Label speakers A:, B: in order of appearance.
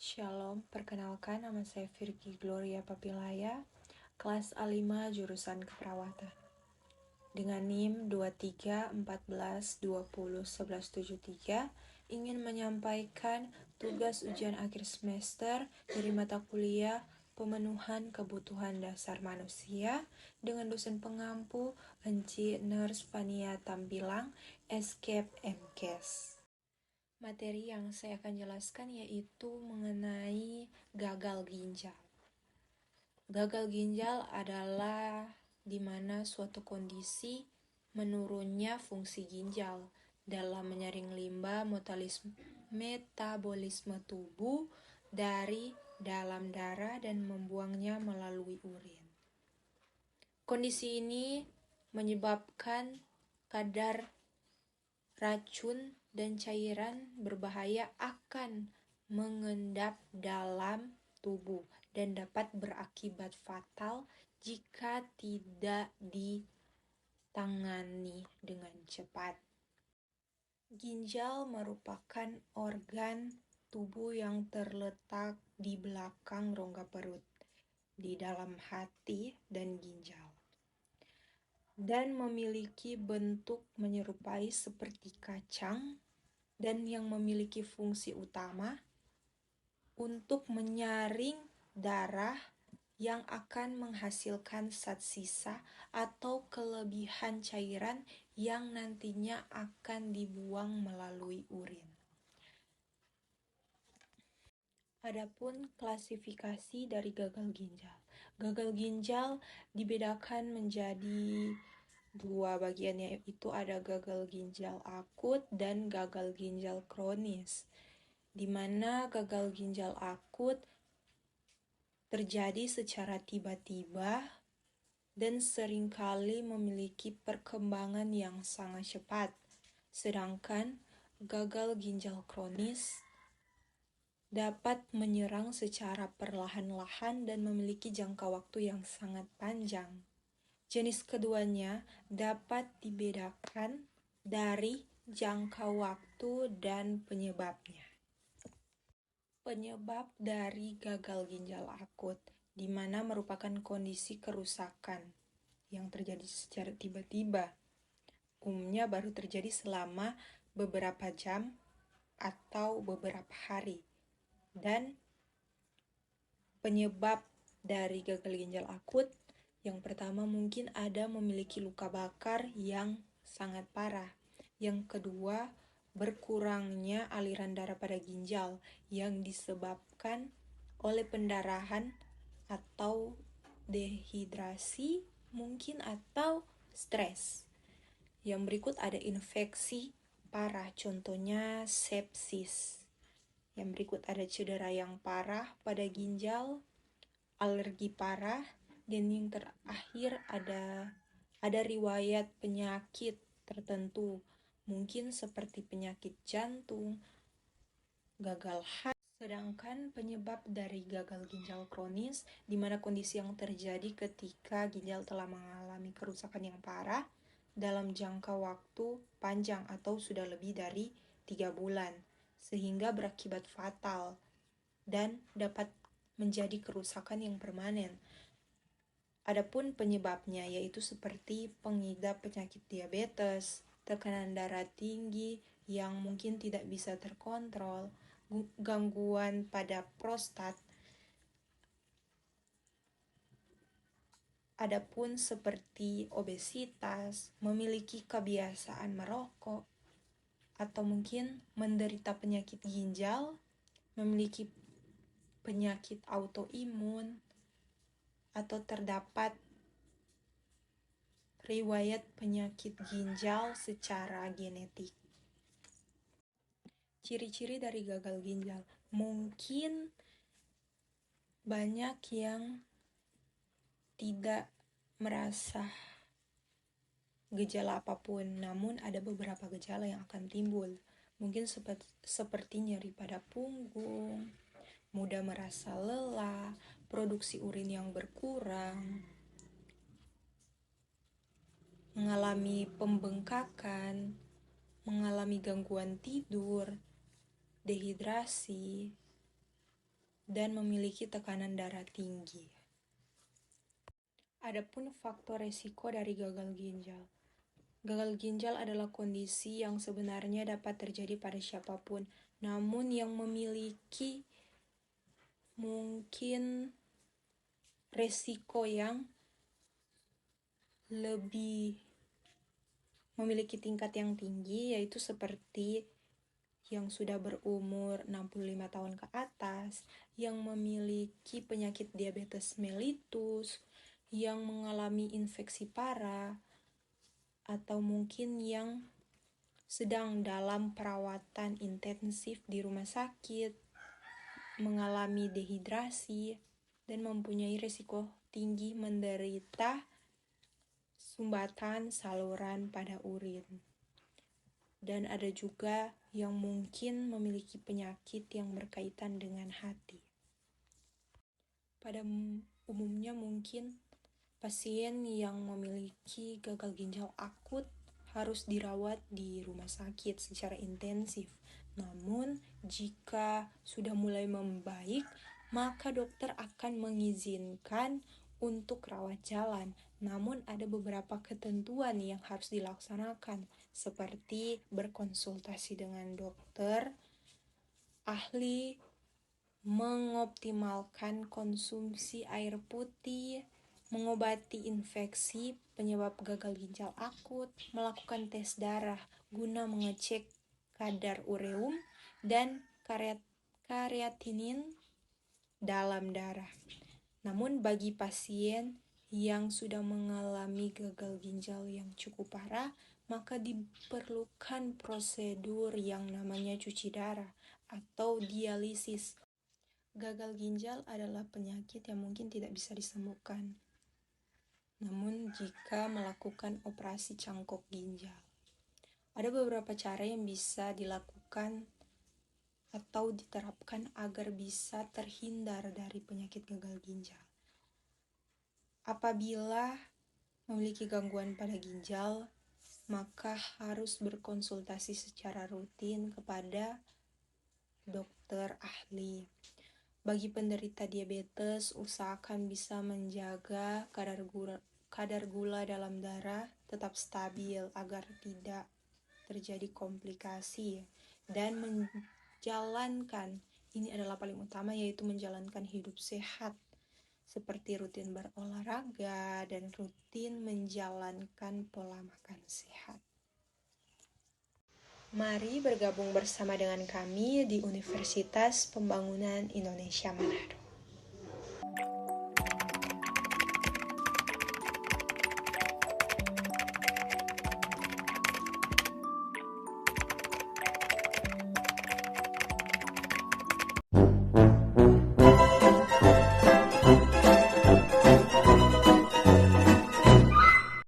A: Shalom, perkenalkan nama saya Virgi Gloria Papilaya, kelas A5 jurusan keperawatan. Dengan NIM 2314201173 ingin menyampaikan tugas ujian akhir semester dari mata kuliah Pemenuhan Kebutuhan Dasar Manusia dengan dosen pengampu Enci Nurse Fania Tampilang, Escape MKes. Materi yang saya akan jelaskan yaitu mengenai gagal ginjal. Gagal ginjal adalah di mana suatu kondisi menurunnya fungsi ginjal dalam menyaring limbah metabolisme tubuh dari dalam darah dan membuangnya melalui urin. Kondisi ini menyebabkan kadar racun dan cairan berbahaya akan mengendap dalam tubuh dan dapat berakibat fatal jika tidak ditangani dengan cepat. Ginjal merupakan organ tubuh yang terletak di belakang rongga perut, di dalam hati dan ginjal, dan memiliki bentuk menyerupai seperti kacang dan yang memiliki fungsi utama untuk menyaring darah yang akan menghasilkan zat sisa atau kelebihan cairan yang nantinya akan dibuang melalui urin. Adapun klasifikasi dari gagal ginjal. Gagal ginjal dibedakan menjadi dua bagian, yaitu ada gagal ginjal akut dan gagal ginjal kronis. Di mana gagal ginjal akut terjadi secara tiba-tiba dan seringkali memiliki perkembangan yang sangat cepat. Sedangkan gagal ginjal kronis dapat menyerang secara perlahan-lahan dan memiliki jangka waktu yang sangat panjang. Jenis keduanya dapat dibedakan dari jangka waktu dan penyebabnya. Penyebab dari gagal ginjal akut, di mana merupakan kondisi kerusakan yang terjadi secara tiba-tiba. Umumnya baru terjadi selama beberapa jam atau beberapa hari. Dan penyebab dari gagal ginjal akut, yang pertama mungkin ada memiliki luka bakar yang sangat parah. Yang kedua, berkurangnya aliran darah pada ginjal yang disebabkan oleh pendarahan atau dehidrasi mungkin atau stres. Yang berikut ada infeksi parah, contohnya sepsis. Yang berikut ada cedera yang parah pada ginjal, alergi parah, dan yang terakhir ada riwayat penyakit tertentu, mungkin seperti penyakit jantung, gagal hati. Sedangkan penyebab dari gagal ginjal kronis, di mana kondisi yang terjadi ketika ginjal telah mengalami kerusakan yang parah dalam jangka waktu panjang atau sudah lebih dari 3 bulan, sehingga berakibat fatal dan dapat menjadi kerusakan yang permanen. Adapun penyebabnya yaitu seperti pengidap penyakit diabetes, tekanan darah tinggi yang mungkin tidak bisa terkontrol, gangguan pada prostat. Adapun seperti obesitas, memiliki kebiasaan merokok, atau mungkin menderita penyakit ginjal, memiliki penyakit autoimun, atau terdapat riwayat penyakit ginjal secara genetik. Ciri-ciri dari gagal ginjal, mungkin banyak yang tidak merasa gejala apapun, namun ada beberapa gejala yang akan timbul. Mungkin seperti nyeri pada punggung, mudah merasa lelah, produksi urin yang berkurang, mengalami pembengkakan, mengalami gangguan tidur, dehidrasi, dan memiliki tekanan darah tinggi. Adapun faktor resiko dari gagal ginjal. Gagal ginjal adalah kondisi yang sebenarnya dapat terjadi pada siapapun, namun yang memiliki mungkin resiko yang lebih memiliki tingkat yang tinggi, yaitu seperti yang sudah berumur 65 tahun ke atas, yang memiliki penyakit diabetes mellitus, yang mengalami infeksi parah, atau mungkin yang sedang dalam perawatan intensif di rumah sakit, mengalami dehidrasi, dan mempunyai risiko tinggi menderita sumbatan saluran pada urin. Dan ada juga yang mungkin memiliki penyakit yang berkaitan dengan hati. Pada umumnya mungkin pasien yang memiliki gagal ginjal akut harus dirawat di rumah sakit secara intensif. Namun, jika sudah mulai membaik, maka dokter akan mengizinkan untuk rawat jalan. Namun, ada beberapa ketentuan yang harus dilaksanakan, seperti berkonsultasi dengan dokter ahli, mengoptimalkan konsumsi air putih, mengobati infeksi penyebab gagal ginjal akut, melakukan tes darah guna mengecek kadar ureum dan kreatinin dalam darah. Namun bagi pasien yang sudah mengalami gagal ginjal yang cukup parah, maka diperlukan prosedur yang namanya cuci darah atau dialisis. Gagal ginjal adalah penyakit yang mungkin tidak bisa disembuhkan, namun jika melakukan operasi cangkok ginjal. Ada beberapa cara yang bisa dilakukan atau diterapkan agar bisa terhindar dari penyakit gagal ginjal. Apabila memiliki gangguan pada ginjal, maka harus berkonsultasi secara rutin kepada dokter ahli. Bagi penderita diabetes, usahakan bisa menjaga kadar gula dalam darah tetap stabil agar tidak terjadi komplikasi, dan menjalankan, ini adalah paling utama, yaitu menjalankan hidup sehat seperti rutin berolahraga dan rutin menjalankan pola makan sehat. Mari bergabung bersama dengan kami di Universitas Pembangunan Indonesia Manado.